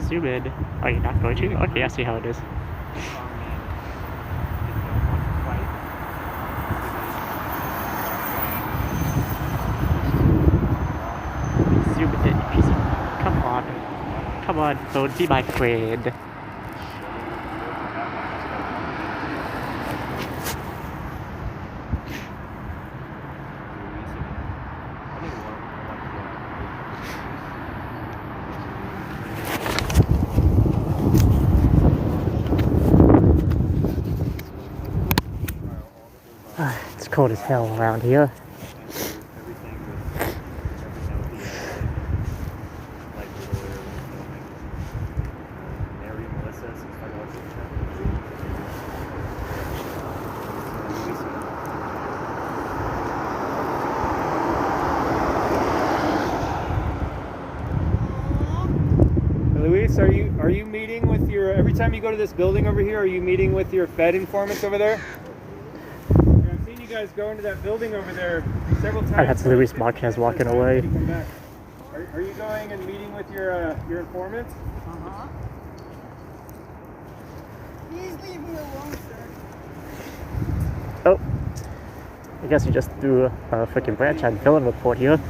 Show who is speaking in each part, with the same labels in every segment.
Speaker 1: zoom in. Are you not going to? Okay, I see how it is. Zoom in, piece of... Come on. Come on, don't be my friend. It's cold as hell around here.
Speaker 2: Luis, are you meeting with your, every time you go to this building over here, are you meeting with your Fed informants over there? I've seen you guys go into that building over there several times.
Speaker 1: That's Luis Marquez walking away.
Speaker 2: Are you going and meeting with your informants?
Speaker 3: Uh-huh. Please leave me alone, sir.
Speaker 1: Oh. I guess you just threw a freaking branch on villain report here.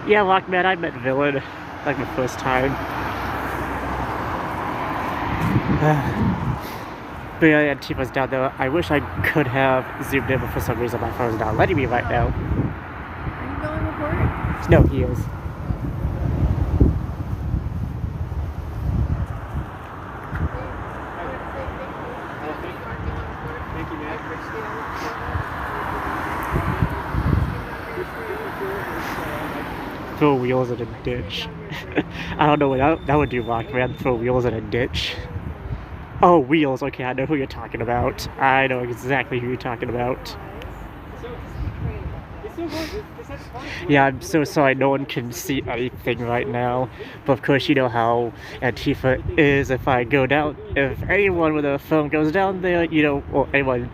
Speaker 1: Yeah, Lockman, I met Villain like the first time. But yeah, Antifa's down there. I wish I could have zoomed in, but for some reason my phone's not letting me right now.
Speaker 3: Are you going with her?
Speaker 1: No, he is.
Speaker 2: Thank you, man.
Speaker 1: Throw wheels in a ditch. I don't know what that would do, Lockman. Throw wheels in a ditch. Oh, wheels. Okay, I know who you're talking about. I know exactly who you're talking about. Yeah, I'm so sorry no one can see anything right now. But of course, you know how Antifa is. If I go down, if anyone with a phone goes down there, you know, or anyone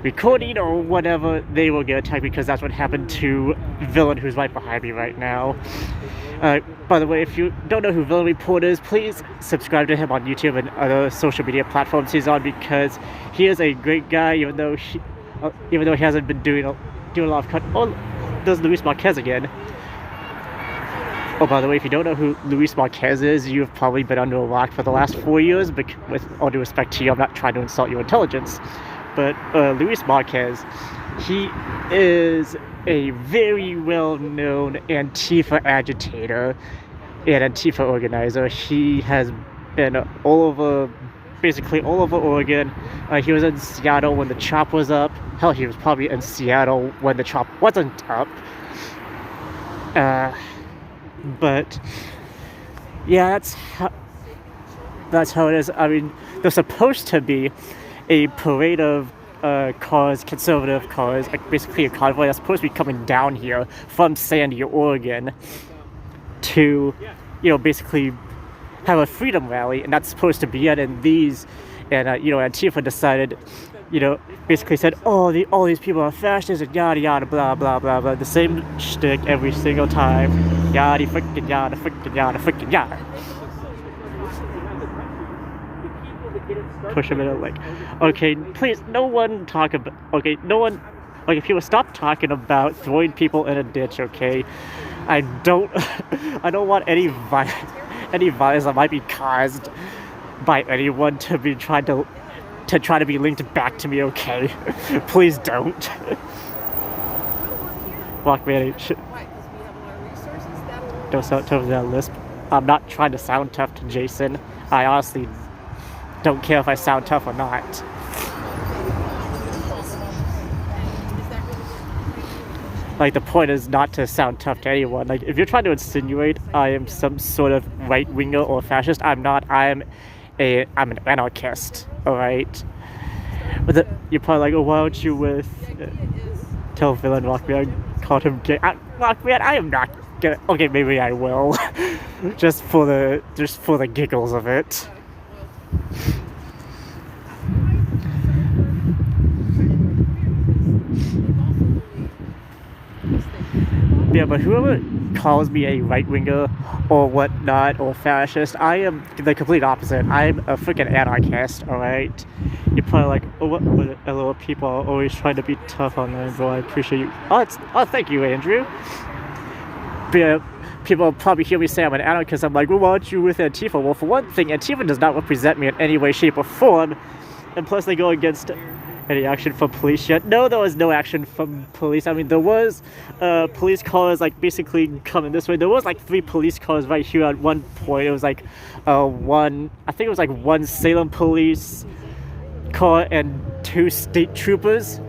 Speaker 1: recording or whatever, they will get attacked because that's what happened to Villain, who's right behind me right now. By the way, if you don't know who Villain Report is, please subscribe to him on YouTube and other social media platforms he's on, because he is a great guy, even though he hasn't been doing a lot of cut. Oh, there's Luis Marquez again. Oh, by the way, if you don't know who Luis Marquez is, you've probably been under a rock for the last 4 years. With all due respect to you, I'm not trying to insult your intelligence, but Luis Marquez, he is a very well-known Antifa agitator and Antifa organizer. He has been basically all over Oregon. He was in Seattle when the chop was up. Hell, he was probably in Seattle when the chop wasn't up. But yeah, that's how it is. I mean, there's supposed to be a parade of cars, conservative cars, like basically a convoy that's supposed to be coming down here from Sandy, Oregon, to, you know, basically have a freedom rally, and that's supposed to be it. And Antifa decided, you know, basically said, oh, all these people are fascists and yada yada blah blah blah blah, the same shtick every single time, yada frickin' yada frickin' yada frickin' yada. Push him in, like, okay, please, no one, people stop talking about throwing people in a ditch, okay? I don't want any violence that might be caused by anyone to be try to be linked back to me, okay? Please don't. Lockman, don't sound tough to that lisp. I'm not trying to sound tough to Jason. I honestly don't care if I sound tough or not. Like, the point is not to sound tough to anyone. Like, if you're trying to insinuate I am some sort of right-winger or fascist, I'm not. I'm an anarchist, alright? But you're probably like, oh, why don't you tell Villain Lockman called him gay? Lockman, I am not gonna. Okay, maybe I will. just for the giggles of it. Yeah, but whoever calls me a right winger or whatnot or fascist, I am the complete opposite. I'm a freaking anarchist. All right. You're probably like, oh, what a little people are always trying to be tough online, bro. I appreciate you. Oh, thank you, Andrew. But yeah, people probably hear me say I'm an anarchist. I'm like, well, why aren't you with Antifa? Well, for one thing, Antifa does not represent me in any way, shape, or form. And plus, they go against any action from police yet. No, there was no action from police. I mean, there was police cars, like, basically coming this way. There was, like, 3 police cars right here at one point. It was, like, I think it was, like, 1 Salem police car and 2 state troopers.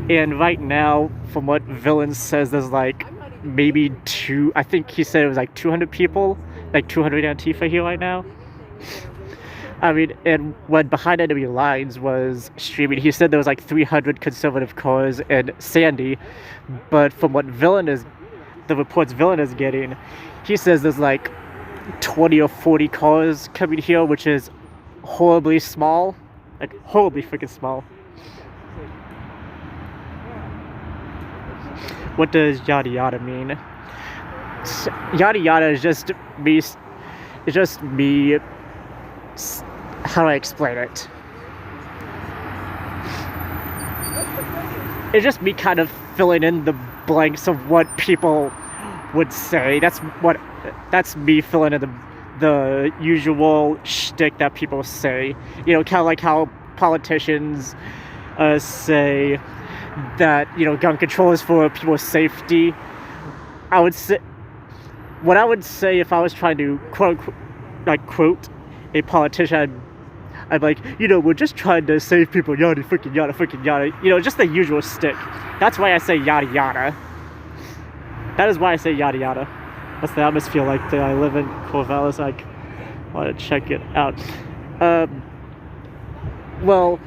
Speaker 1: And right now, from what Villain says, there's, like, maybe 2, I think he said it was, like, 200 people, like, 200 Antifa here right now. I mean, and when Behind Enemy Lines was streaming, he said there was like 300 conservative cars in Sandy, but from what the reports Villain is getting, he says there's like 20 or 40 cars coming here, which is horribly small, like horribly freaking small. What does yada yada mean? Yada yada is just me. It's just me. How do I explain it? It's just me kind of filling in the blanks of what people would say. That's me filling in the usual shtick that people say. You know, kind of like how politicians say that, you know, gun control is for people's safety. What I would say if I was trying to quote a politician, I'm like, you know, we're just trying to save people, yada freaking yada freaking yada. You know, just the usual stick. That's why I say yada yada. That is why I say yada yada. What's the atmosphere like that I live in Corvallis? I want to check it out. Well,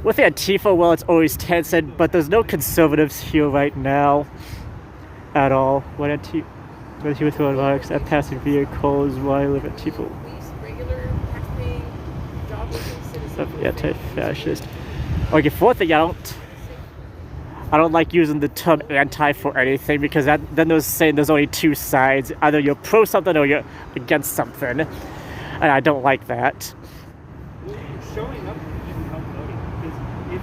Speaker 1: with Antifa, well, it's always tense, but there's no conservatives here right now at all. When Antifa with remarks at passing vehicles while I live at Antifa. Anti-fascist. Okay, fourth thing, I don't like using the term anti for anything, because then there's saying there's only 2 sides. Either you're pro something or you're against something, and I don't like that.
Speaker 2: Showing up doesn't help voting, because if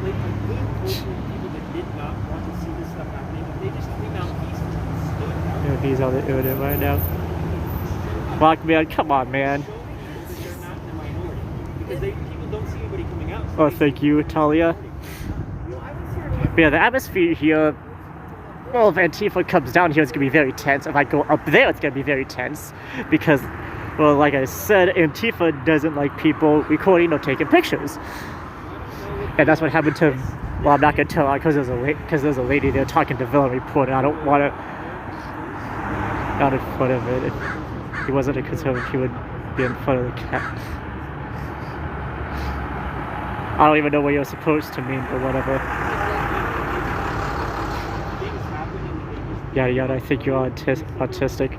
Speaker 2: like a good portion of people that did not want to see this stuff happening, if they just came out peacefully and stood out.
Speaker 1: Yeah, these are the urine right now. Fuck, man, come on, man.
Speaker 2: They're not in the minority, because people don't see anybody coming out.
Speaker 1: Oh, thank you, Talia. But yeah, the atmosphere here, well, if Antifa comes down here, it's going to be very tense. If I go up there, it's going to be very tense. Because, well, like I said, Antifa doesn't like people recording or taking pictures. And that's what happened to, well, I'm not going to tell her because there's a lady there talking to Villain Report, and I don't want to, not in front of it. If he wasn't a conservative, he would be in front of the cat. I don't even know what you're supposed to mean, but whatever. Yada yada, I think you're autistic.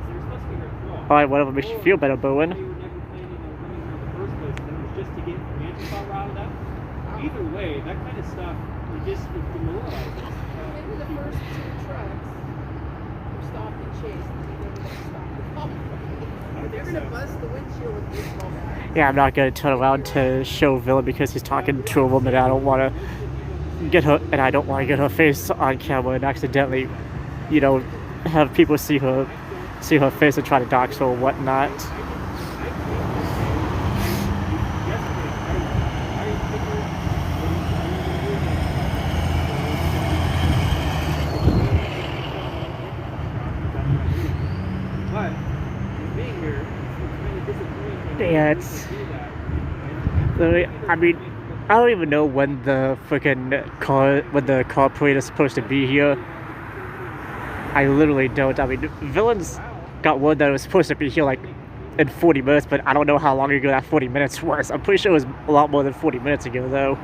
Speaker 1: Alright, whatever makes you feel better, Bowen.
Speaker 2: Either way, that kind of stuff, it just demoralizes.
Speaker 3: Maybe the first 2 trucks were stopped and chased, and they never stopped. They're gonna bust the windshield with baseball bats.
Speaker 1: Yeah, I'm not gonna turn around to show Villain because he's talking to a woman. I don't want to get her face on camera and accidentally, you know, have people see her face and try to dox her or whatnot. Yeah, I mean, I don't even know when the car parade is supposed to be here. I literally don't. I mean, Villain's got word that it was supposed to be here like in 40 minutes, but I don't know how long ago that 40 minutes was. I'm pretty sure it was a lot more than 40 minutes ago, though.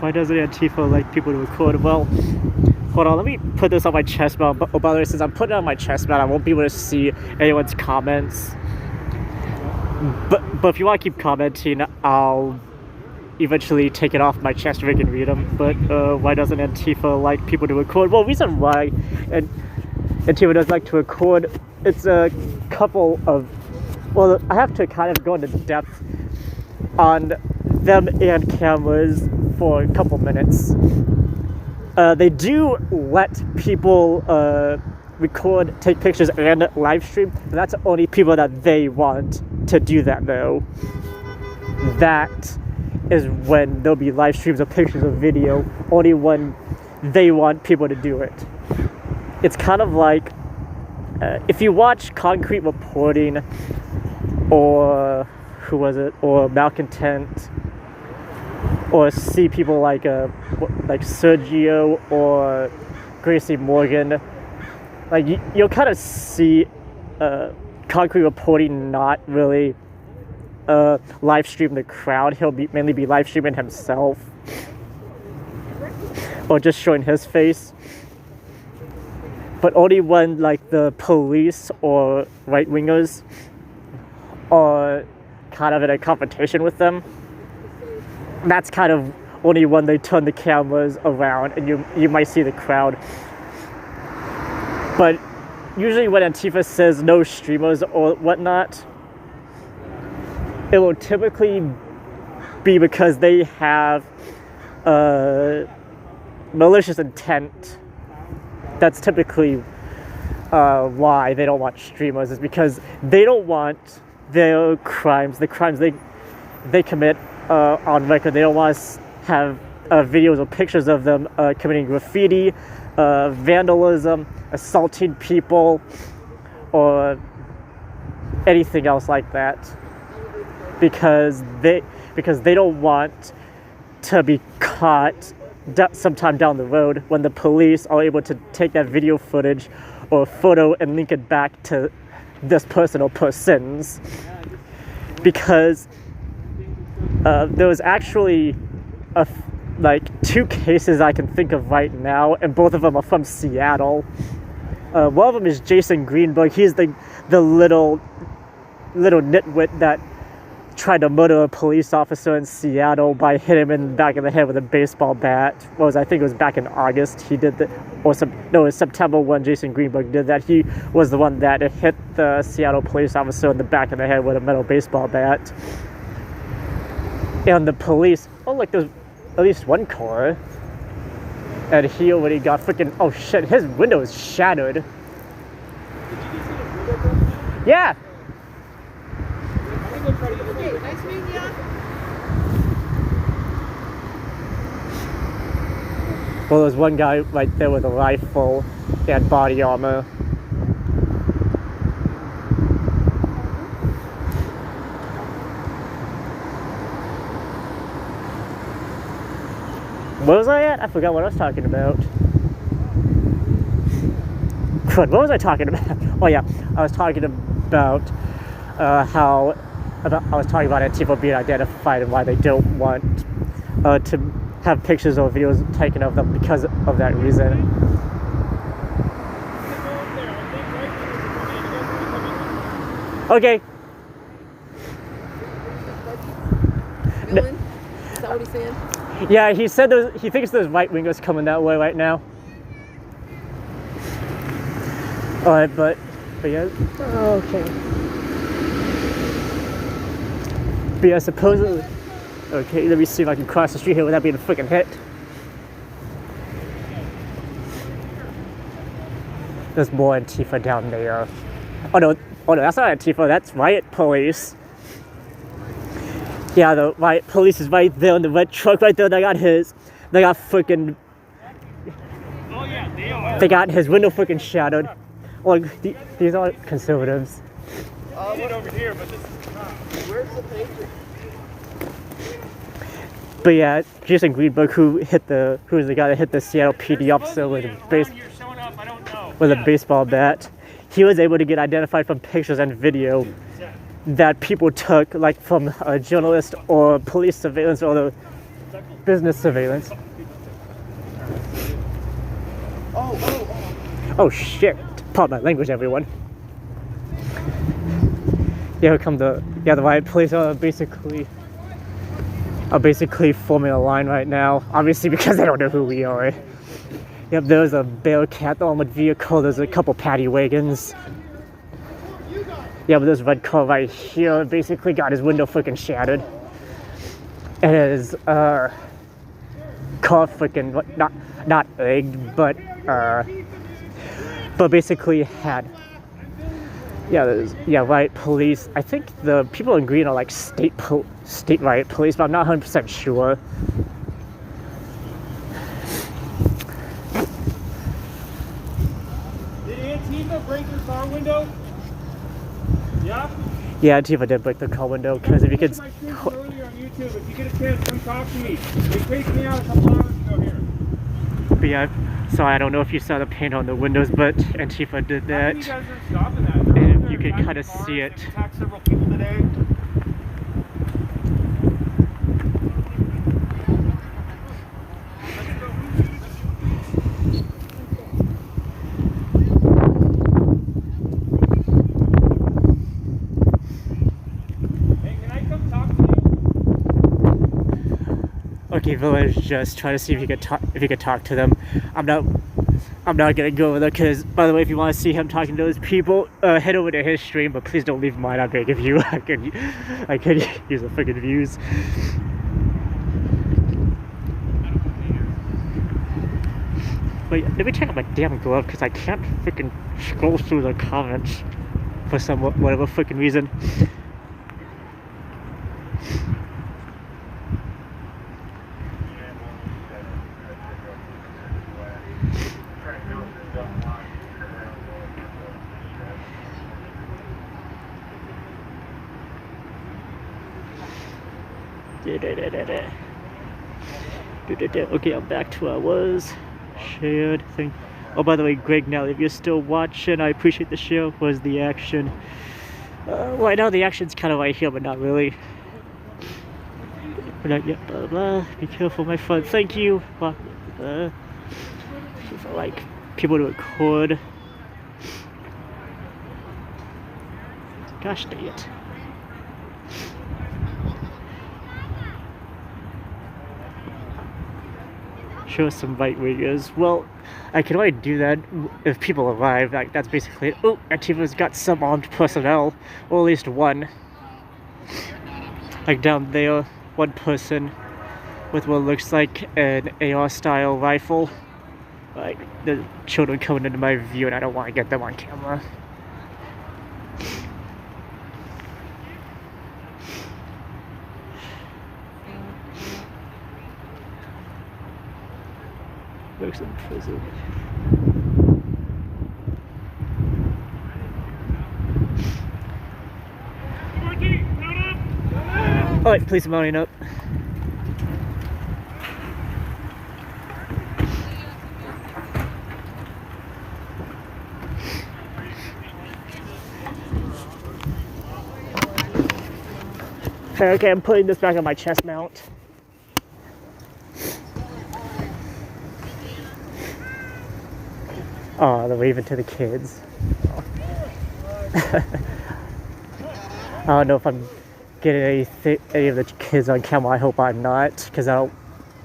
Speaker 1: Why doesn't Antifa like people to record? Well, hold on, let me put this on my chest mount. But by the way, since I'm putting it on my chest mount, I won't be able to see anyone's comments. But if you want to keep commenting, I'll eventually take it off my chest so I can read them. But why doesn't Antifa like people to record? Well, reason why Antifa doesn't like to record, it's a couple of, well, I have to kind of go into depth on them and cameras for a couple minutes. They do let people record, take pictures, and live stream, but that's only people that they want to do that, though. That is when there'll be live streams of pictures or video, only when they want people to do it. It's kind of like, if you watch Concrete Reporting, or who was it, or Malcontent, or see people like Sergio or Gracie Morgan, like you'll kind of see Concrete Reporting not really live stream the crowd. He'll mainly be live streaming himself or just showing his face. But only when like the police or right-wingers are kind of in a competition with them, that's kind of only when they turn the cameras around and you might see the crowd. But usually when Antifa says no streamers or whatnot, it will typically be because they have malicious intent. That's typically why they don't want streamers, is because they don't want the crimes they commit on record. They don't want to have videos or pictures of them committing graffiti, vandalism, assaulting people, or anything else like that, because they don't want to be caught sometime down the road when the police are able to take that video footage or photo and link it back to this person or persons. Because there was actually like 2 cases I can think of right now, and both of them are from Seattle. One of them is Jason Greenberg. He's the little nitwit that tried to murder a police officer in Seattle by hitting him in the back of the head with a baseball bat. I think it was back in August he did that, it was September when Jason Greenberg did that. He was the one that hit the Seattle police officer in the back of the head with a metal baseball bat. And the police, look, there's at least one car. And he already got freaking, oh shit, his window is shattered.
Speaker 2: Did you just see the window broken?
Speaker 1: Yeah.
Speaker 2: I'm gonna go try to get
Speaker 3: Okay, nice meeting ya.
Speaker 1: Well, there's one guy right there with a rifle and body armor. Where was I at? I forgot what I was talking about. What was I talking about? Oh yeah, I was talking about I was talking about Antifa being identified and why they don't want to have pictures or videos taken of them because of that reason. Okay.
Speaker 3: Villain? Is that what he's saying?
Speaker 1: Yeah, he said he thinks there's right-wingers coming that way right now. Alright, but yeah, okay. But yeah, supposedly, okay, let me see if I can cross the street here without being freaking hit. There's more Antifa down there. Oh no, that's not Antifa, that's riot police. Yeah, the riot police is right there in the red truck right there. They got freaking.
Speaker 2: Oh yeah, they are.
Speaker 1: They got his window freaking shattered. Look, these are conservatives.
Speaker 2: It over here, but this is
Speaker 3: Where's the pager?
Speaker 1: But yeah, Jason Greenberg, who was the guy that hit the Seattle PD officer with a baseball bat, he was able to get identified from pictures and video that people took, like from a journalist or police surveillance or business surveillance. Oh shit! Pardon my language, everyone. Yeah, here come the riot police are basically forming a line right now. Obviously because they don't know who we are. Yep, there's a Bearcat armored vehicle. There's a couple paddy wagons. Yeah, but this red car right here basically got his window freaking shattered. And his car freaking not egged, but basically had riot police. I think the people in green are like state riot police, but I'm not 100% sure.
Speaker 2: Did Antifa break your car window? Yeah?
Speaker 1: Yeah, Antifa did break the car window, because if you could...
Speaker 2: My streams earlier on YouTube. If you get a chance, come talk to me. They chased me out a couple hours ago here.
Speaker 1: But yeah, so I don't know if you saw the paint on the windows, but Antifa did that.
Speaker 2: How come you guys are stopping that?
Speaker 1: And you can kind of see it.
Speaker 2: They've attacked several people today.
Speaker 1: Okay, Village, just try to see if you could talk to them. I'm not gonna go over there, because, by the way, if you want to see him talking to those people, head over to his stream, but please don't leave mine. I beg of you. I could use the freaking views. Wait, let me check out my damn glove, because I can't freaking scroll through the comments for whatever freaking reason. Okay, I'm back to where I was. Shared thing. Oh, by the way, Greg, now if you're still watching, I appreciate the share. Where's the action? Right now the action's kind of right here, but not really. But not yet. Blah blah. Be careful, my friend. Thank you. For like people to record. Gosh dang it. Show some right wingers. Well, I can only do that if people arrive. Like, that's basically it. Oh, Antifa's got some armed personnel, or at least one. Like down there, one person with what looks like an AR-style rifle. Like, the children coming into my view, and I don't want to get them on camera. Works in prison. Alright, police are mounting up. Okay, I'm putting this back on my chest mount. Oh, they're waving to the kids. Oh. I don't know if I'm getting any of the kids on camera. I hope I'm not, because I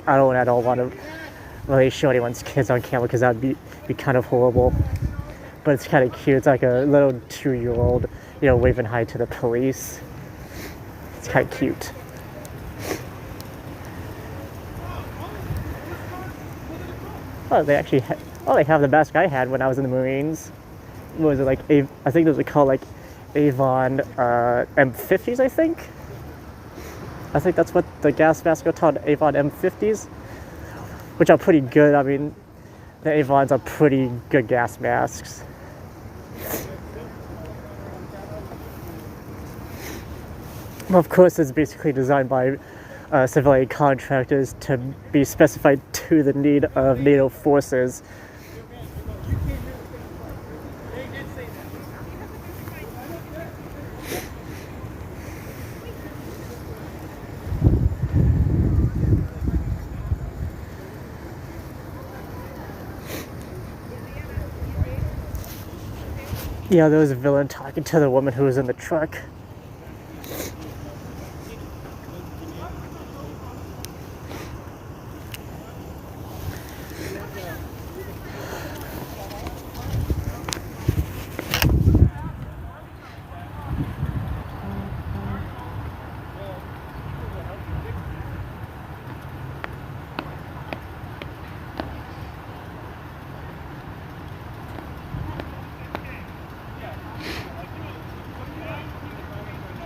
Speaker 1: don't at all want to really show anyone's kids on camera, because that'd be kind of horrible. But it's kind of cute. It's like a little 2-year-old, waving hi to the police. It's kind of cute. Oh, they actually they have the mask I had when I was in the Marines. What was it, like, I think those are called, like, Avon M50s, I think? I think that's what the gas masks are called, Avon M50s. Which are pretty good. I mean, the Avons are pretty good gas masks. Of course, it's basically designed by civilian contractors to be specified to the need of NATO forces. Yeah, there was a villain talking to the woman who was in the truck.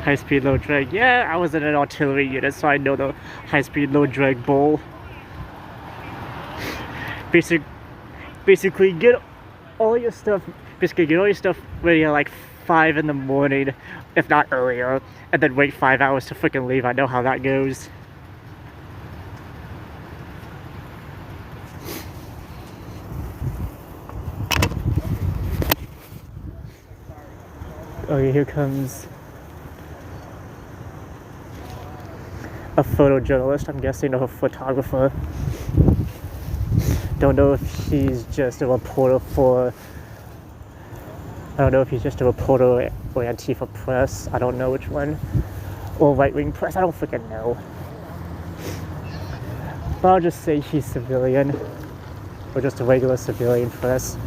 Speaker 1: High-speed low drag. Yeah, I was in an artillery unit, so I know the high-speed low drag bowl. Basically get all your stuff. Basically get all your stuff ready at like 5 in the morning, if not earlier, and then wait 5 hours to freaking leave. I know how that goes. Okay, here comes a photojournalist, I'm guessing, or a photographer. Don't know if he's just a reporter for... I don't know if he's just a reporter or Antifa press. I don't know which one. Or right-wing press. I don't freaking know. But I'll just say he's civilian. Or just a regular civilian press.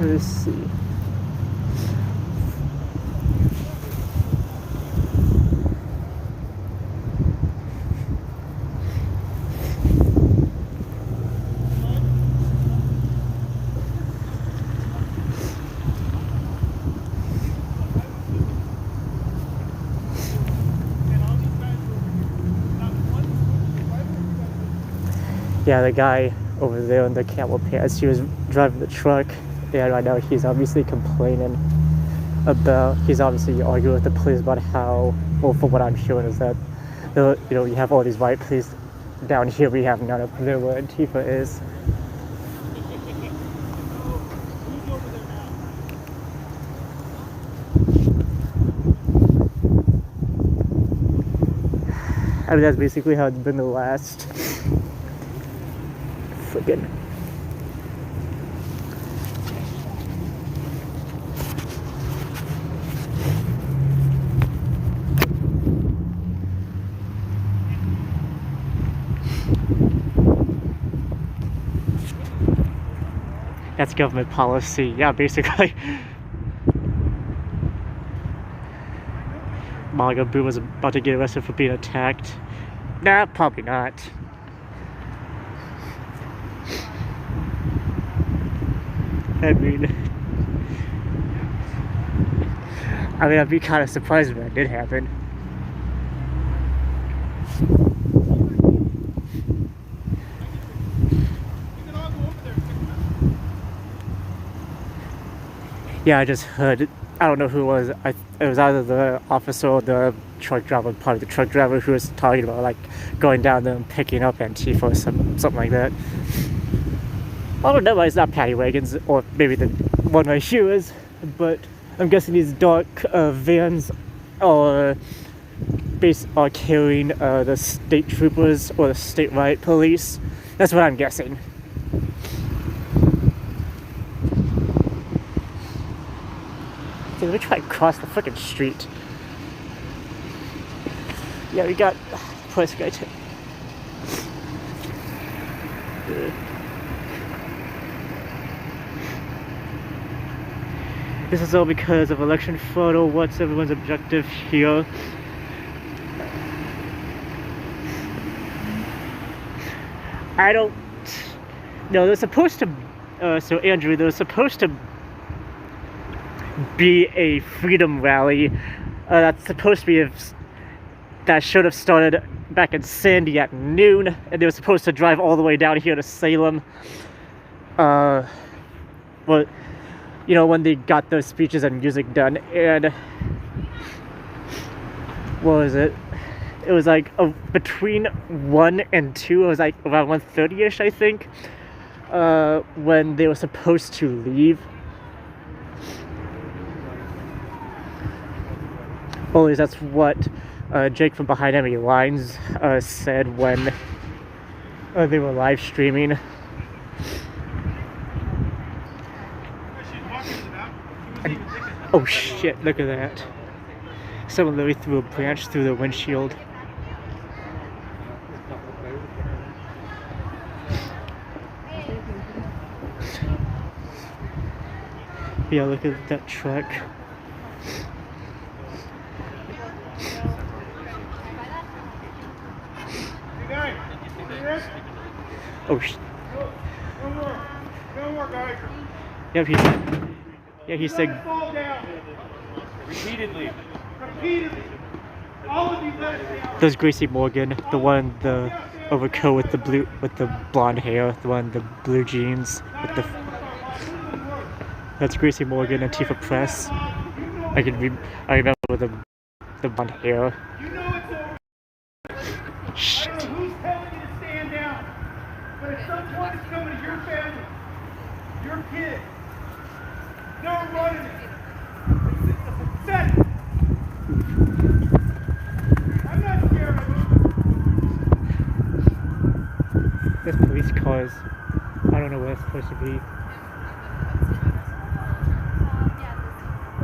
Speaker 1: Let's see. Yeah, the guy over there in the camel pants, he was driving the truck, and right now he's obviously complaining about, he's obviously arguing with the police about how, well, from what I'm hearing is that, you know, you have all these white police down here, we have none of them where Antifa is. I mean, that's basically how it's been the last friggin' that's government policy. Yeah, basically. Maga Boo was about to get arrested for being attacked. Nah, probably not. I mean, I'd be kind of surprised if that did happen. Yeah, I just heard, I don't know who it was, it was either the officer or the truck driver, probably the truck driver, who was talking about like going down there and picking up Antifa or something like that. I don't know why it's not paddy wagons, or maybe the one right here is, but I'm guessing these dark vans are carrying the state troopers or the state riot police. That's what I'm guessing. Dude, let me try to cross the freaking street. Yeah, we got police guy too. This is all because of election photo. What's everyone's objective here? I don't know. They're supposed to. So Andrew, they're supposed to be a freedom rally. That's supposed to be that should have started back in Sandy at noon, and they were supposed to drive all the way down here to Salem. But you know, when they got those speeches and music done, and what was it? It was like between 1 and 2. It was like around 1:30ish, I think, when they were supposed to leave. Well, at least that's what Jake from Behind Enemy Lines said when They were live streaming. Oh shit, look at that. Someone literally threw a branch through the windshield. Yeah, look at that truck. Oh shit.
Speaker 2: No more, guys.
Speaker 1: Yep, he said.
Speaker 2: Fall down. Repeatedly. All of you let it down.
Speaker 1: There's Gracie Morgan, the one the overcoat with the blonde hair, the one the blue jeans with the. That's Gracie Morgan, Antifa Press. I remember the blonde hair.
Speaker 2: You know it's over.
Speaker 1: Shit.
Speaker 2: I don't know who's telling you to stand down, but at some point it's coming to your family, your kid. No running it. It's set. I'm not scared of it.
Speaker 1: This police cars. I don't know where it's supposed to be.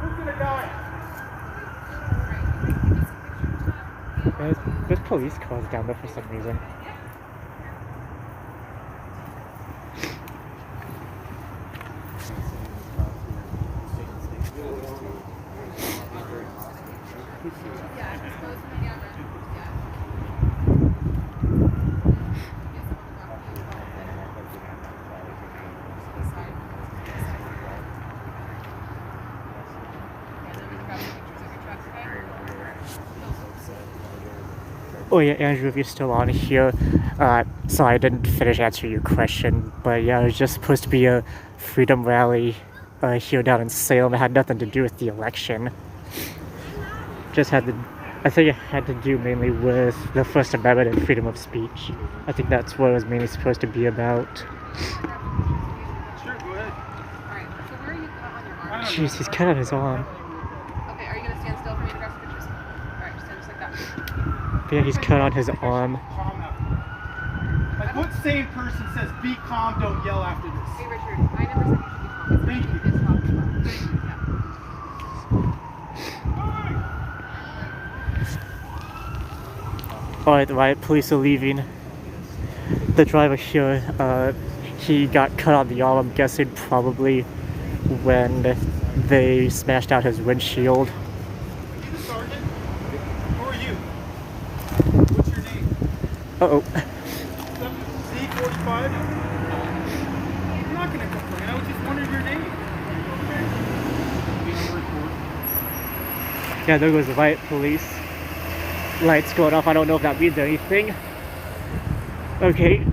Speaker 2: Who's gonna die?
Speaker 1: There's police cars down there for some reason. Oh yeah, Andrew, if you're still on here, sorry I didn't finish answering your question, but yeah, it was just supposed to be a freedom rally here down in Salem. It had nothing to do with the election. I think it had to do mainly with the First Amendment and freedom of speech. I think that's what it was mainly supposed to be about.
Speaker 2: Sure, go ahead.
Speaker 3: Alright, so where are you on your arm?
Speaker 1: Jeez, he's cut on his arm.
Speaker 3: Okay, are you gonna stand still for me to grab some pictures? Alright, stand just like that.
Speaker 1: But yeah, he's cut on his arm.
Speaker 2: Calm now. Like, what sane person says, be calm, don't yell after this?
Speaker 3: Hey Richard, I never said you should be calm.
Speaker 2: Thank you.
Speaker 3: It's talking about. Thank you, yeah.
Speaker 1: Alright, the riot police are leaving. The driver here, he got cut on the arm, I'm guessing probably when they smashed out his windshield.
Speaker 2: Are you the sergeant? Who are you? What's your name?
Speaker 1: Uh-oh.
Speaker 2: C45? I'm not gonna complain, I was just wondering your name.
Speaker 1: Yeah, there goes the riot police. Lights going off, I don't know if that means anything. Okay.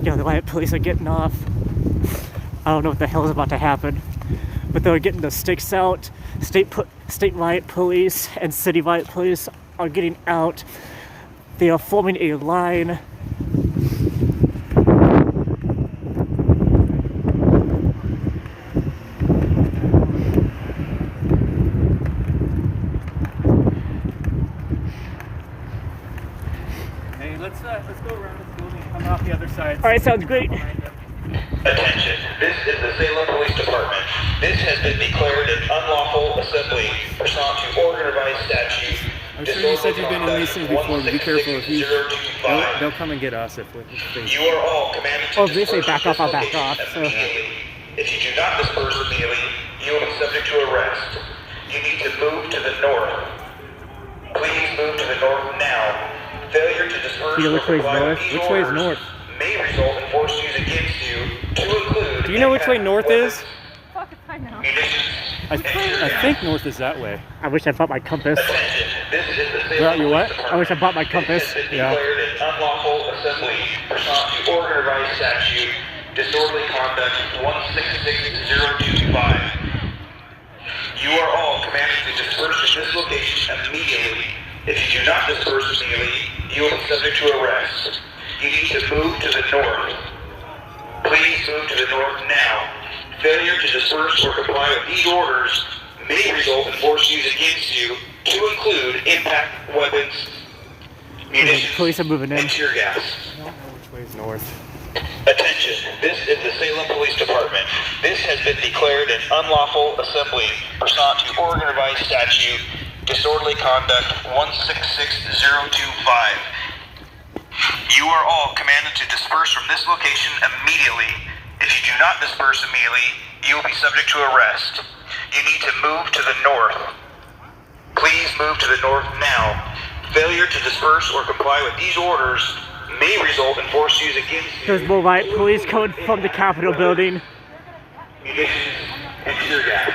Speaker 1: Yeah, the riot police are getting off. I don't know what the hell is about to happen. But they're getting the sticks out. State riot police and city riot police are getting out. They are forming a line.
Speaker 2: Hey, let's go around this building and come out the other side.
Speaker 1: Alright, sounds great.
Speaker 4: Attention, this is the Salem Police Department. This has been declared an unlawful assembly pursuant to Oregon Revised Statute.
Speaker 2: I'm sure you said you've been in these things before, but be careful if you... They'll come and get us if they...
Speaker 4: You are all commanded to
Speaker 1: Oh, if they say
Speaker 4: disperse
Speaker 1: back off,
Speaker 4: from
Speaker 1: I'll
Speaker 4: this
Speaker 1: back off,
Speaker 4: location
Speaker 1: so...
Speaker 4: immediately. If you do not disperse immediately, you will be subject to arrest. You need to move to the north. Please move to the north now. Failure to disperse
Speaker 1: Do you know which
Speaker 4: or
Speaker 1: way is
Speaker 4: comply
Speaker 1: north?
Speaker 4: with these
Speaker 2: Which way is
Speaker 4: orders
Speaker 2: north?
Speaker 4: may result in force used against you to include...
Speaker 2: Do you know which way north is?
Speaker 3: Fuck if I know.
Speaker 4: munitions.
Speaker 2: I think north is that way.
Speaker 1: I wish I bought my compass.
Speaker 4: Attention, this is the
Speaker 2: Well,
Speaker 4: Salem
Speaker 2: you what?
Speaker 4: Police
Speaker 1: I wish I bought my compass.
Speaker 4: This has been
Speaker 2: Yeah.
Speaker 4: declared an unlawful assembly pursuant to Oregon Revised Statute, disorderly conduct 166025. You are all commanded to disperse from this location immediately. If you do not disperse immediately, you will be subject to arrest. You need to move to the north. Please move to the north now. Failure to disperse or comply with these orders may result in force used against you, to include impact weapons, munitions,
Speaker 1: Police are moving in.
Speaker 4: and tear gas.
Speaker 2: Which way's north?
Speaker 4: Attention, this is the Salem Police Department. This has been declared an unlawful assembly pursuant to Oregon Revised Statute, Disorderly Conduct 166025. You are all commanded to disperse from this location immediately. If you do not disperse immediately, you will be subject to arrest. You need to move to the north. Please move to the north now. Failure to disperse or comply with these orders may result in force used against you.
Speaker 1: There's more white police coming from the Capitol building.
Speaker 4: Munitions and tear gas.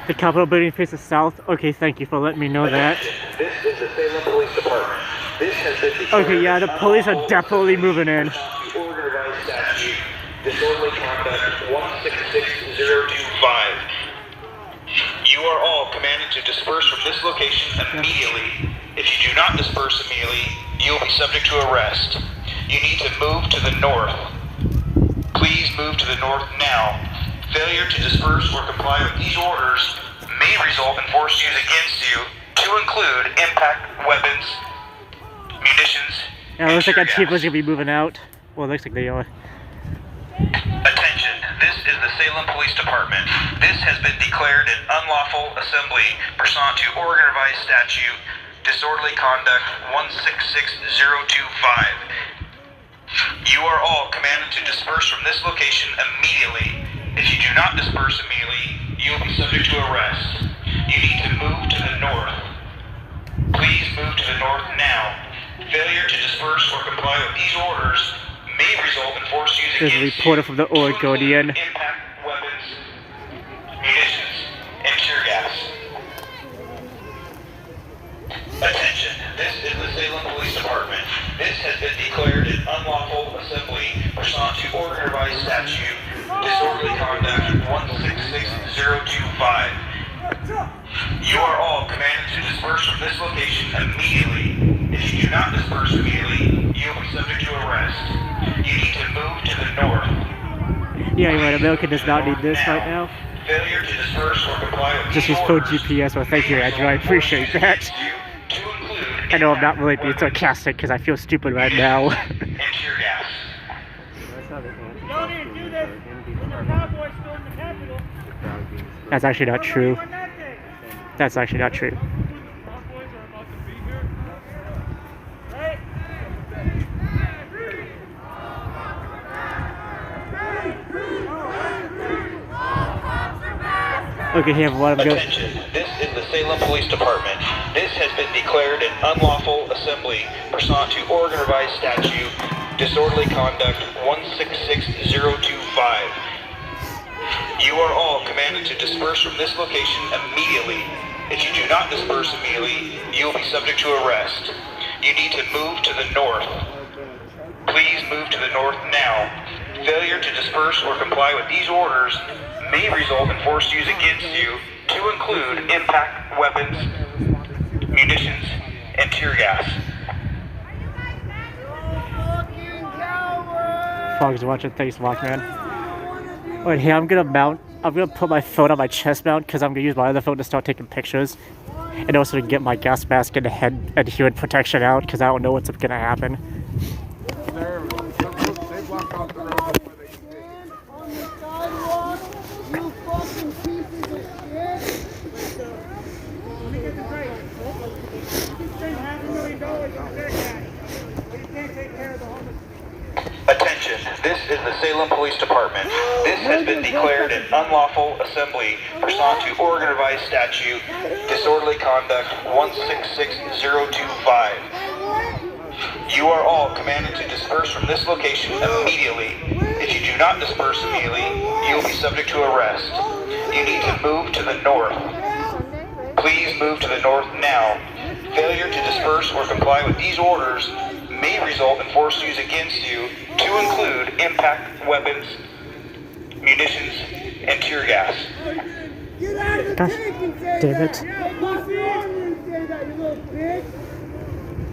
Speaker 1: The Capitol building faces south. Okay, thank you for letting me know that.
Speaker 4: This is the Salem Police Department. This has been declared.
Speaker 1: Okay, yeah, the police are definitely moving in.
Speaker 4: The Oregon Revised Statute, Disorderly Conduct 166025. You are all commanded to disperse from this location immediately. If you do not disperse immediately, you will be subject to arrest. You need to move to the north. Please move to the north now. Failure to disperse or comply with these orders may result in force used against you, to include impact weapons, munitions,
Speaker 1: Yeah, it looks like
Speaker 4: and tear
Speaker 1: Antifa's
Speaker 4: gas.
Speaker 1: gonna be moving out. Well, it looks like they are.
Speaker 4: Attention, this is the Salem Police Department. This has been declared an unlawful assembly pursuant to Oregon Revised Statute, Disorderly Conduct 166025. You are all commanded to disperse from this location immediately. If you do not disperse immediately, you will be subject to arrest. You need to move to the north. Please move to the north now. Failure to disperse or comply with these orders may result in force used
Speaker 1: There's a
Speaker 4: against
Speaker 1: reporter
Speaker 4: you,
Speaker 1: from the
Speaker 4: to include
Speaker 1: Oregonian.
Speaker 4: impact weapons, munitions, and tear gas. Attention, this is the Salem Police Department. This has been declared an unlawful assembly pursuant to Oregon Revised Statute, Disorderly Conduct 166025. You are all commanded to disperse from this location immediately. If you do not disperse immediately, you will be subject to arrest. You need to move to the north.
Speaker 1: Yeah, you're right. America does not need this right now.
Speaker 4: Failure to disperse or comply with
Speaker 1: Just
Speaker 4: these
Speaker 1: his phone
Speaker 4: orders
Speaker 1: GPS. Well, thank you,
Speaker 4: may
Speaker 1: Andrew. I
Speaker 4: result in force
Speaker 1: appreciate
Speaker 4: used
Speaker 1: that.
Speaker 4: against you, to include
Speaker 1: I know I'm not
Speaker 4: impact
Speaker 1: really being
Speaker 4: weapons
Speaker 1: sarcastic because I feel stupid right now.
Speaker 4: and tear gas.
Speaker 2: That's how the Antifa
Speaker 3: Y'all didn't do this when the Cowboys stormed the Capitol.
Speaker 1: That's actually not true.
Speaker 3: On that day.
Speaker 1: That's actually not true.
Speaker 3: Cowboys are about to be here. Right?
Speaker 1: Okay, here, what I'm going.
Speaker 4: Attention, this is the Salem Police Department. This has been declared an unlawful assembly pursuant to Oregon Revised Statute, Disorderly Conduct 166025. You are all commanded to disperse from this location immediately. If you do not disperse immediately, you will be subject to arrest. You need to move to the north. Please move to the north now. Failure to disperse or comply with these orders may result in force used against you, to include impact weapons, munitions, and tear gas.
Speaker 1: Fog's watching. Thanks, Walkman. Wait, here, I'm gonna put my phone on my chest mount because I'm gonna use my other phone to start taking pictures. And also to get my gas mask and head and hearing protection out because I don't know what's gonna happen.
Speaker 5: They blocked off the road before they could
Speaker 3: On the sidewalk, you fucking pieces of shit. Let me get this right. You spend $500,000 on that guy, but you can't take care of the homeless.
Speaker 4: Attention, this is the Salem Police Department. This has been declared an unlawful assembly pursuant to Oregon Revised Statute, Disorderly Conduct 166025. You are all commanded to disperse from this location immediately. If you do not disperse immediately, you will be subject to arrest. You need to move to the north. Please move to the north now. Failure to disperse or comply with these orders may result in force used against you, to include impact weapons, munitions, and tear gas.
Speaker 3: Get out of the
Speaker 1: Gosh,
Speaker 3: tank and say
Speaker 1: damn
Speaker 3: that.
Speaker 1: it.
Speaker 3: Get on you and say that, you little bitch.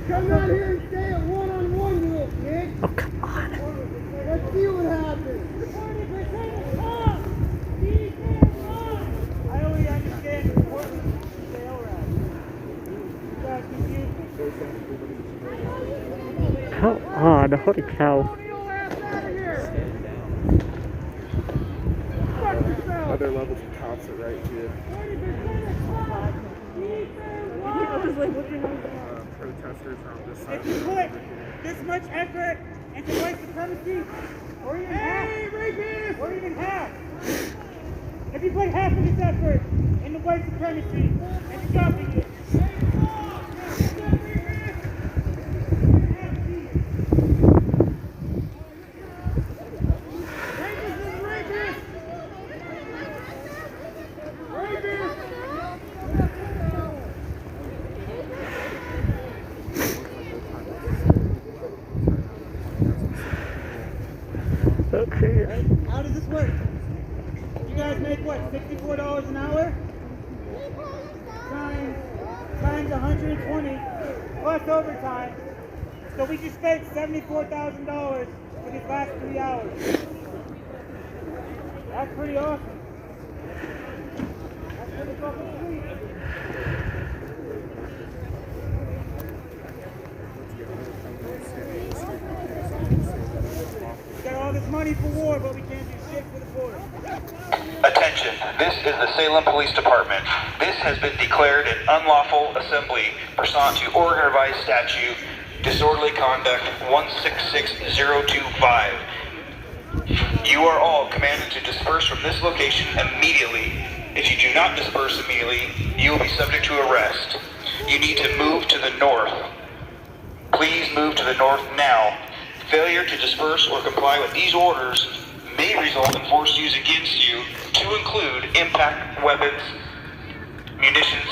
Speaker 3: Come out here and say it one-on-one, you little bitch.
Speaker 1: Oh, come on.
Speaker 3: Let's see what happens. 40% is up. I only understand
Speaker 1: Holy cow.
Speaker 5: Other levels of cops are right here. Protesters are on this side.
Speaker 3: If you put this much effort into white supremacy, or even half, if you put half of this effort into white supremacy and stopping it,
Speaker 1: Okay.
Speaker 3: how does this work? You guys make what, $64 an hour? Times 120 plus overtime. So we just spent $74,000 for these last 3 hours. That's pretty awesome. That's pretty fucking sweet. We got all this money for war, but we can't do shit for the border.
Speaker 4: Attention, this is the Salem Police Department. This has been declared an unlawful assembly pursuant to Oregon Revised Statute, Disorderly Conduct 166025. You are all commanded to disperse from this location immediately. If you do not disperse immediately, you will be subject to arrest. You need to move to the north. Please move to the north now. Failure to disperse or comply with these orders may result in force used against you, to include impact weapons, munitions,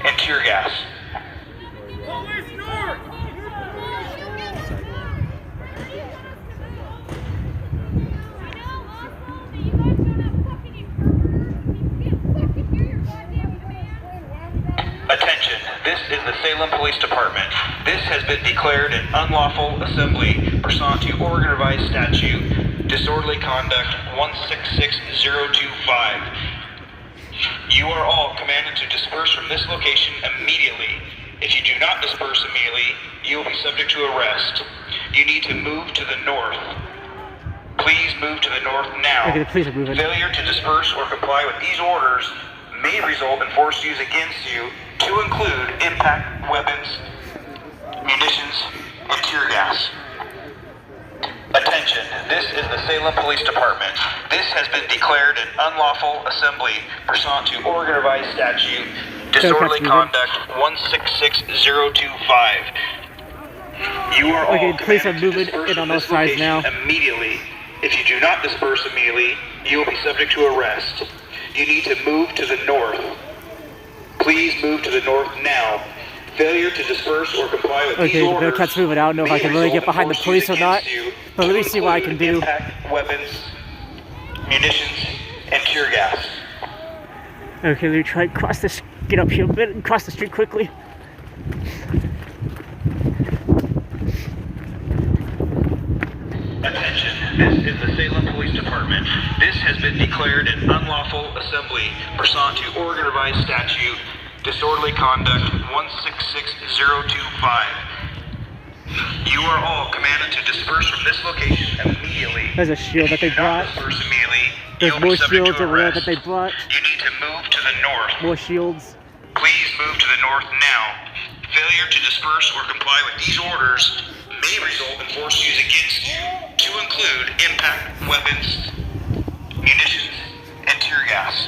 Speaker 4: and tear gas. Attention, this is the Salem Police Department. This has been declared an unlawful assembly pursuant to Oregon Revised Statute, Disorderly Conduct 166025. You are all commanded to disperse from this location immediately. If you do not disperse immediately, you will be subject to arrest. You need to move to the north. Please move to the north now.
Speaker 1: Okay, the police are moving.
Speaker 4: Failure to disperse or comply with these orders may result in force used against you, to include impact weapons, munitions, and tear gas. Attention, this is the Salem Police Department. This has been declared an unlawful assembly pursuant to Oregon Revised Statute, Disorderly Conduct 166025. You are all
Speaker 1: Okay, the police are
Speaker 4: commanded to
Speaker 1: moving
Speaker 4: disperse
Speaker 1: in
Speaker 4: from
Speaker 1: on all
Speaker 4: this
Speaker 1: sides now.
Speaker 4: location immediately. If you do not disperse immediately, you will be subject to arrest. You need to move to the north. Please move to the north now. Failure to disperse or comply with
Speaker 1: Okay,
Speaker 4: these
Speaker 1: the
Speaker 4: orders
Speaker 1: Bearcat's moving. I don't know if I can really get behind the police or not, but let me see what I can do.
Speaker 4: Impact weapons, munitions, and tear gas.
Speaker 1: Okay, let me try and get up here a bit and cross the street quickly.
Speaker 4: Attention, this is the Salem Police Department. This has been declared an unlawful assembly pursuant to Oregon Revised Statute, Disorderly Conduct 166025. You are all commanded to disperse from this location immediately.
Speaker 1: There's a shield that they
Speaker 4: If you do not
Speaker 1: brought.
Speaker 4: disperse immediately,
Speaker 1: There's
Speaker 4: you'll
Speaker 1: more
Speaker 4: be subject
Speaker 1: shields
Speaker 4: to
Speaker 1: over there
Speaker 4: arrest.
Speaker 1: that they brought.
Speaker 4: You need to move to the north.
Speaker 1: More shields.
Speaker 4: Please move to the north now. Failure to disperse or comply with these orders may result in force used against you, to include impact weapons, munitions, and tear gas.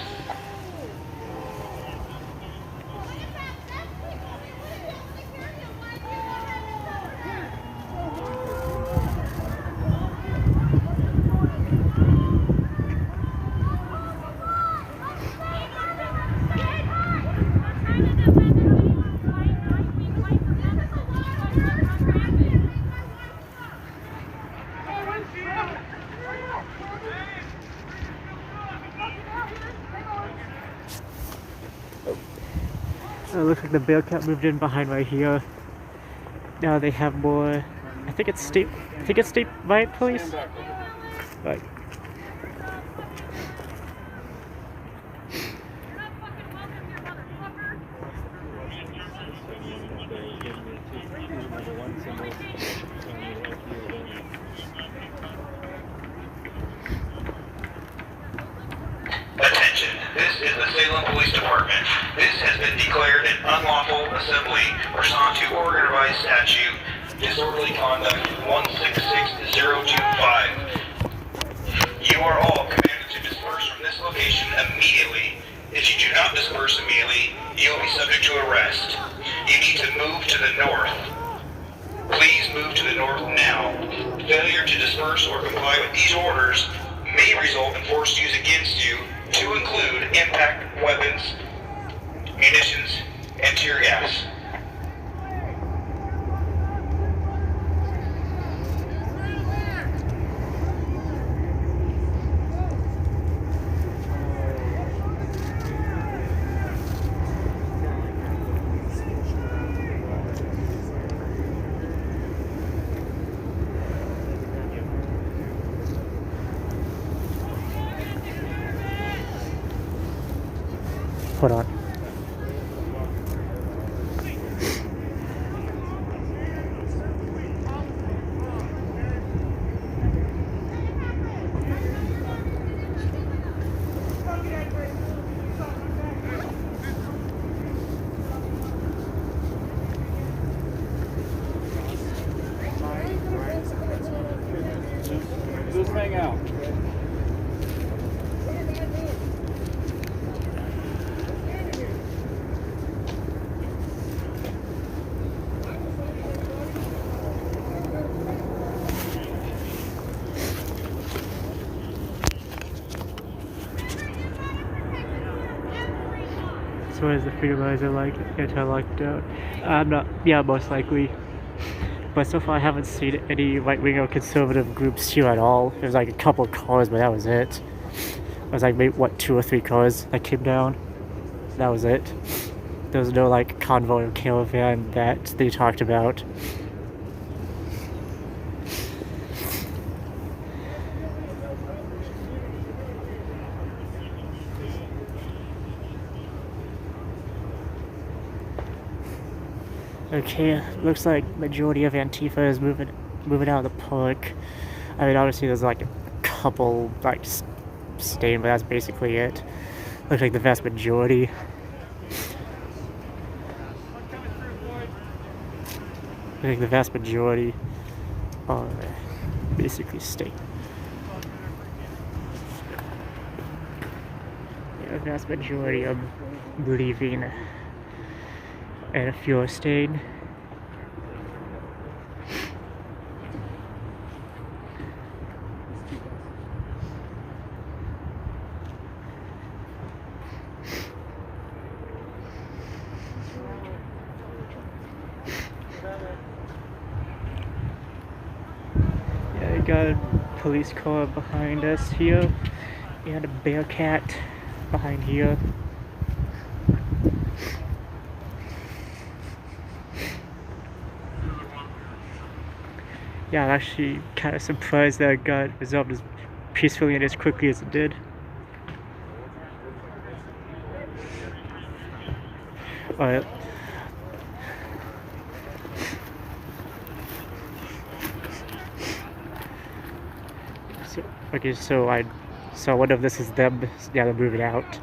Speaker 1: It looks like the Bearcat moved in behind right here. Now they have more. I think it's state riot police. Right.
Speaker 4: Attention, this is the Salem Police Department. This has been declared an unlawful assembly pursuant to Oregon Revised Statute, Disorderly Conduct 166025. You are all commanded to disperse from this location immediately. If you do not disperse immediately, you will be subject to arrest. You need to move to the north. Please move to the north now. Failure to disperse or comply with these orders may result in force used against you, to include impact weapons, munitions, and tear gas.
Speaker 1: Hold on.
Speaker 2: Just hang out.
Speaker 1: So is the fertilizer like anti-lockdown? I'm not, yeah, most likely. But so far I haven't seen any right-wing or conservative groups here at all. There was like a couple of cars, but that was it. It was like maybe, what, 2 or 3 cars that came down. That was it. There was no like convoy or caravan that they talked about. Okay, looks like majority of Antifa is moving out of the park. I mean, obviously there's like a couple like staying, but that's basically it. Looks like the vast majority. I think the vast majority are basically staying. Yeah, the vast majority are leaving. And a few are staying. Yeah, I got a police car behind us here, and a Bearcat behind here. Yeah, I'm actually kind of surprised that it got resolved as peacefully and as quickly as it did. Alright. So I wonder if this is them. Yeah, they're moving out.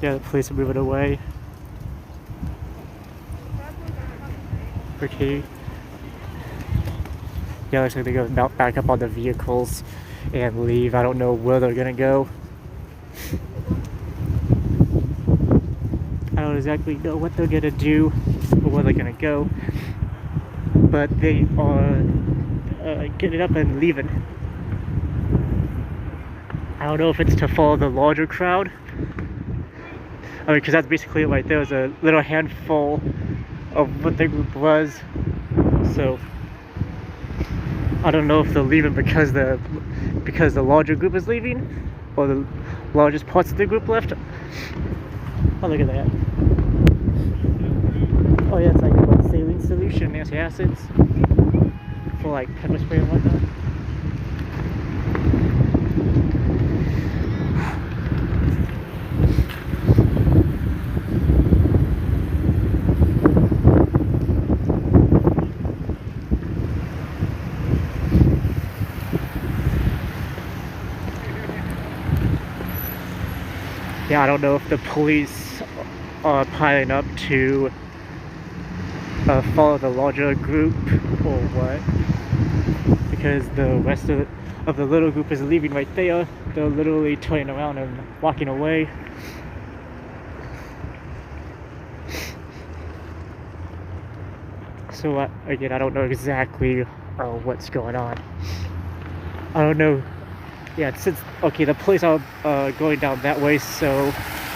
Speaker 1: Yeah, the police are moving away. Okay. Yeah, looks like they're going to back up on the vehicles and leave. I don't know where they're gonna go. I don't exactly know what they're gonna do or where they're gonna go, but they are getting up and leaving. I don't know if it's to follow the larger crowd. I mean, because that's basically it right there. Was a little handful of what the group was. So I don't know if they're leaving because the larger group is leaving, or the largest parts of the group left. Oh, look at that. Oh yeah, it's like what, saline solution, antacids, for like pepper spray and whatnot. Yeah, I don't know if the police are piling up to follow the larger group or what, because the rest of the little group is leaving right there. They're literally turning around and walking away. So again, I don't know exactly what's going on. I don't know. Yeah, since okay, the police are going down that way, so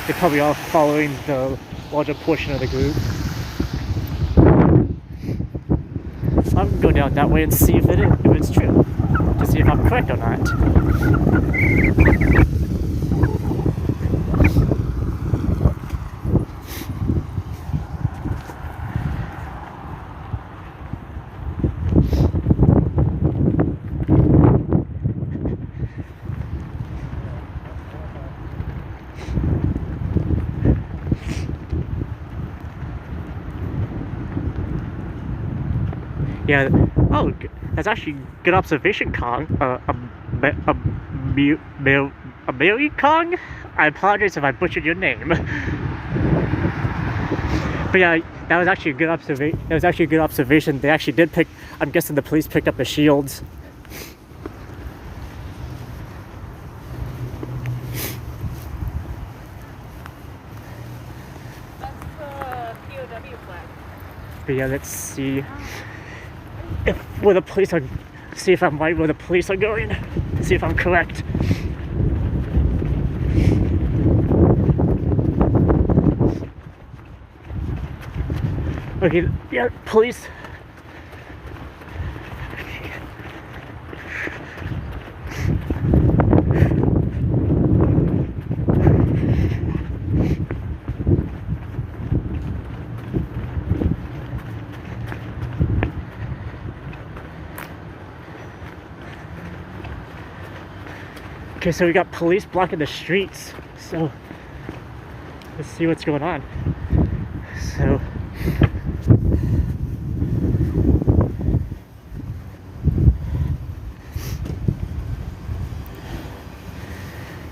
Speaker 1: they probably are following the larger portion of the group. I'm gonna go down that way and see if it's true, to see if I'm correct or not. Yeah. Oh, that's actually good observation, Kong. Mary Kong. I apologize if I butchered your name. But yeah, that was actually a good observation. That was actually a good observation. They actually did pick. I'm guessing the police picked up the shields.
Speaker 6: That's the POW flag.
Speaker 1: But yeah, let's see if where the police are. See if I'm right where the police are going. See if I'm correct. Okay, yeah, police. Okay, so we got police blocking the streets. So let's see what's going on. So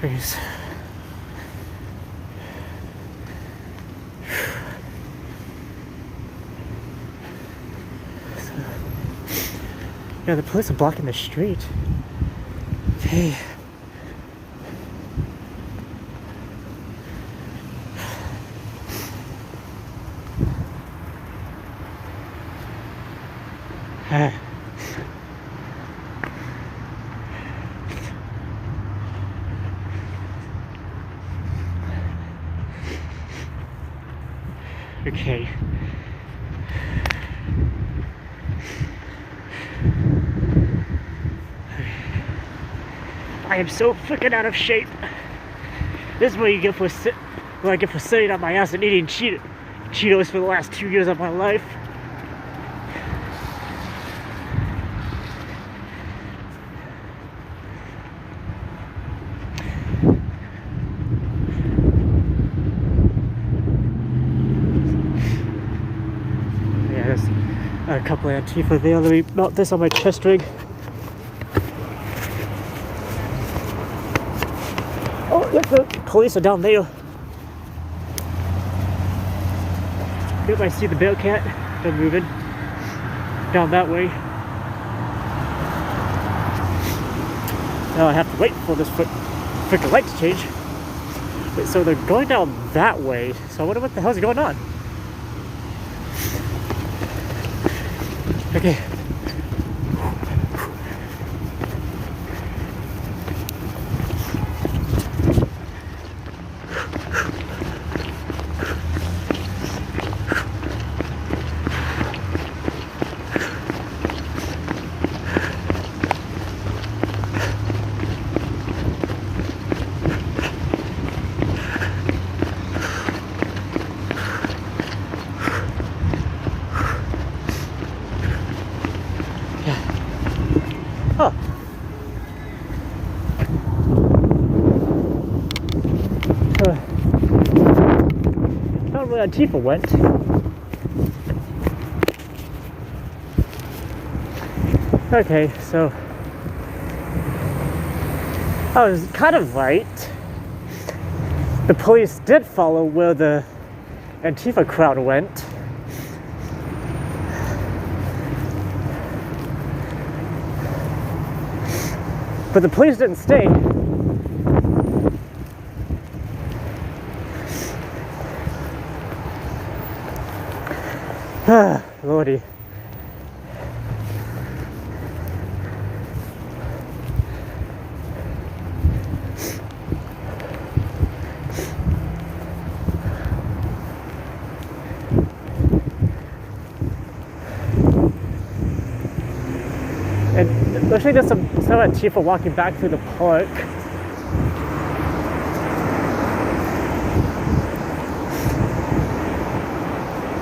Speaker 1: please. Yeah, the police are blocking the street. Okay. Okay. I am so freaking out of shape. This is what you get for sitting on my ass and eating Cheetos for the last 2 years of my life. Yeah, there's a couple of Antifa there. Let me mount this on my chest rig. Oh, yep, the police are down there. Yep, I see the Bearcat. They're moving down that way. Now I have to wait for this freaking light to change. Wait, so they're going down that way. So I wonder what the hell's going on. Okay. Oh. I don't know where Antifa went. Okay, so I was kind of right. The police did follow where the Antifa crowd went. But the police didn't stay. Lordy. And it looks like there's some Antifa walking back through the park.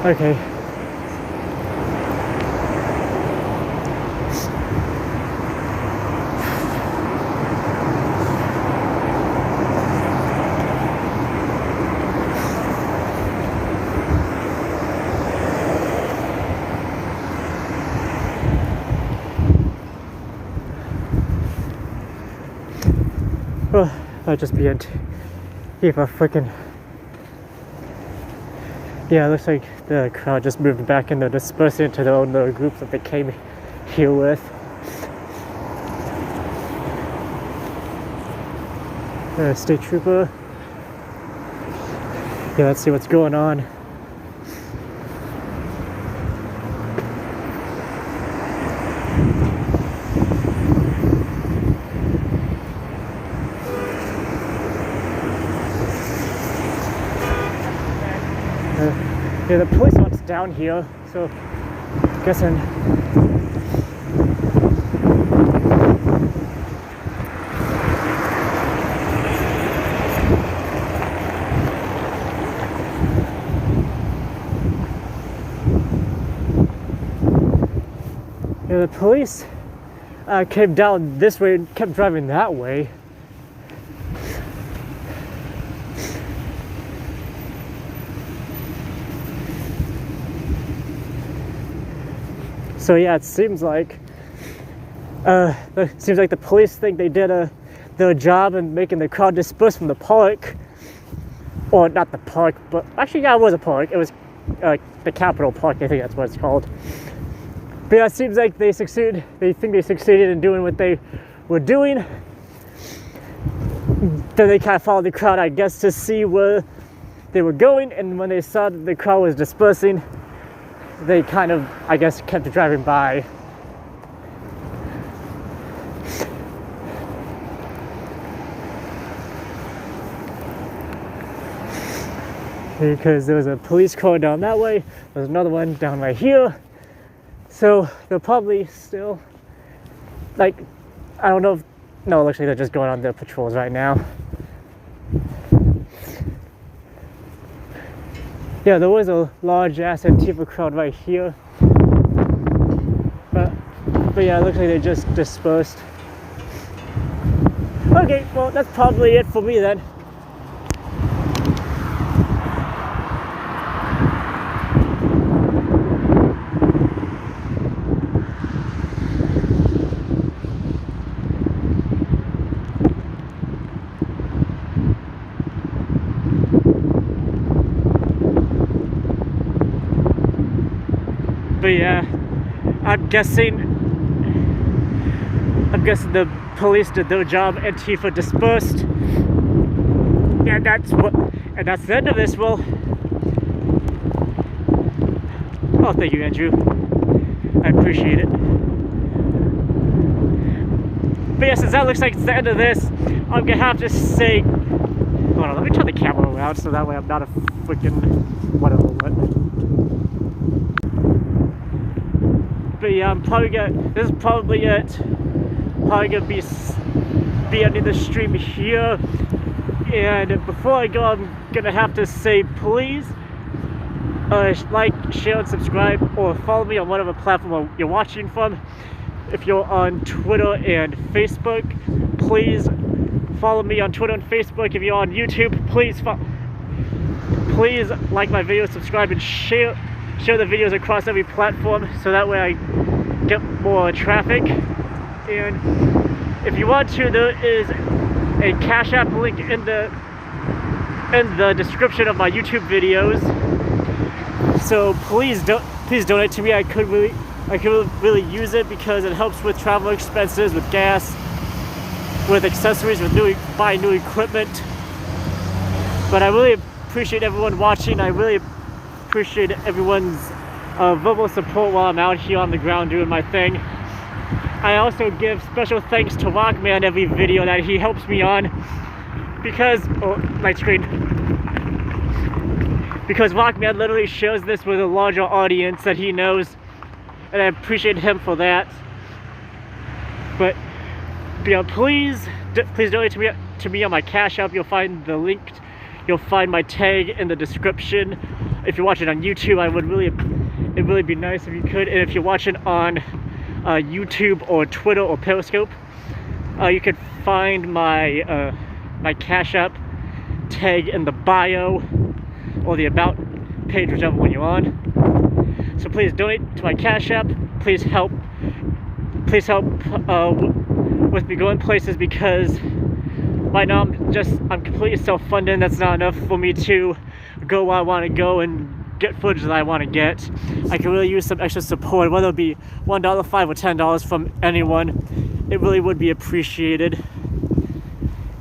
Speaker 1: Okay. Oh, I'll just be Antifa freaking. Yeah, it looks like the crowd just moved back and they're dispersing into their own little groups that they came here with. State trooper. Yeah, let's see what's going on. Yeah, the police aren't down here, so I'm guessing. Yeah, the police came down this way and kept driving that way. So yeah, it seems like the police think they did their job in making the crowd disperse from the park, or not the park, but actually, yeah, it was a park. It was the Capitol Park, I think that's what it's called. But yeah, it seems like they succeeded. They think they succeeded in doing what they were doing. Then they kind of followed the crowd, I guess, to see where they were going. And when they saw that the crowd was dispersing, they kind of, I guess, kept driving by. Because there was a police car down that way, there's another one down right here. So they're probably still, like, I don't know if, no, it looks like they're just going on their patrols right now. Yeah, there was a large ass Antifa crowd right here. But yeah, it looks like they just dispersed. Okay, well, that's probably it for me then. But yeah, I'm guessing the police did their job. Antifa dispersed, and that's the end of this. Well, oh, thank you, Andrew. I appreciate it. But yeah, since that looks like it's the end of this, I'm gonna have to say, hold on, let me turn the camera around so that way I'm not a freaking whatever what. But yeah, this is probably it. Probably gonna be ending the stream here. And before I go, I'm gonna have to say, please like, share, and subscribe, or follow me on whatever platform you're watching from. if you're on Twitter and Facebook, please follow me on Twitter and Facebook. If you're on YouTube, please like my videos, subscribe, and share the videos across every platform, so that way I get more traffic. And if you want to, there is a Cash App link in the description of my YouTube videos. So please donate to me. I could really use it, because it helps with travel expenses, with gas, with accessories, with buying new equipment. But I really appreciate everyone watching. I really appreciate everyone's verbal support while I'm out here on the ground doing my thing. I also give special thanks to Rockman every video that he helps me on, because because Rockman literally shares this with a larger audience that he knows, and I appreciate him for that. But please donate to me on my Cash App. You'll find the link. You'll find my tag in the description. If you're watching on YouTube, it'd really be nice if you could. And if you're watching on YouTube or Twitter or Periscope, you can find my my Cash App tag in the bio or the About page, whichever one you're on. So please donate to my Cash App. Please help with me going places, because right now I'm completely self-funded. That's not enough for me to go where I want to go and get footage that I want to get. I can really use some extra support, whether it be $1, $5, or $10 from anyone. It really would be appreciated.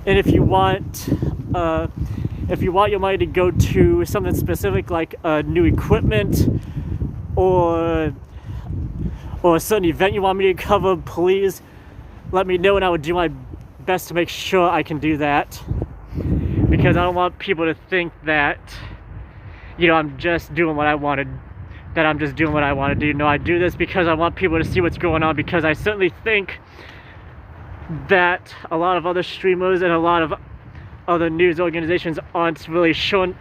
Speaker 1: And if you want your money to go to something specific, like new equipment or a certain event you want me to cover, please let me know, and I would do my best to make sure I can do that. Because I don't want people to think that, I'm just doing what I wanted, that I'm just doing what I want to do. No, I do this because I want people to see what's going on, because I certainly think that a lot of other streamers and a lot of other news organizations aren't really showing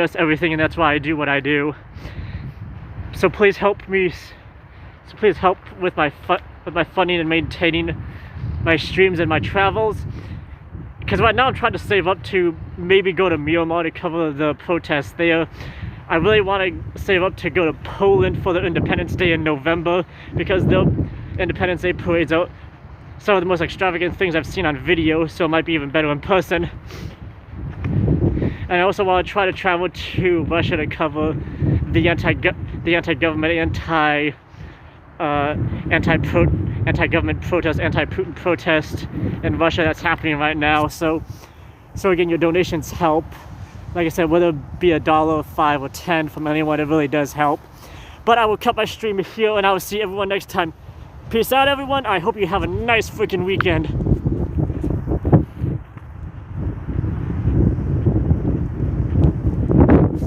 Speaker 1: us everything, and that's why I do what I do. So please help me. So please help with my funding and maintaining my streams and my travels. Because right now I'm trying to save up to maybe go to Myanmar to cover the protests there. I really want to save up to go to Poland for the Independence Day in November, because the Independence Day parades are some of the most extravagant things I've seen on video, so it might be even better in person. And I also want to try to travel to Russia to cover the anti-government, anti-government protest, anti-Putin protest in Russia that's happening right now. So again, your donations help. Like I said, whether it be $1, $5, or $10 from anyone, it really does help. But I will cut my stream here, and I will see everyone next time. Peace out, everyone. I hope you have a nice freaking weekend.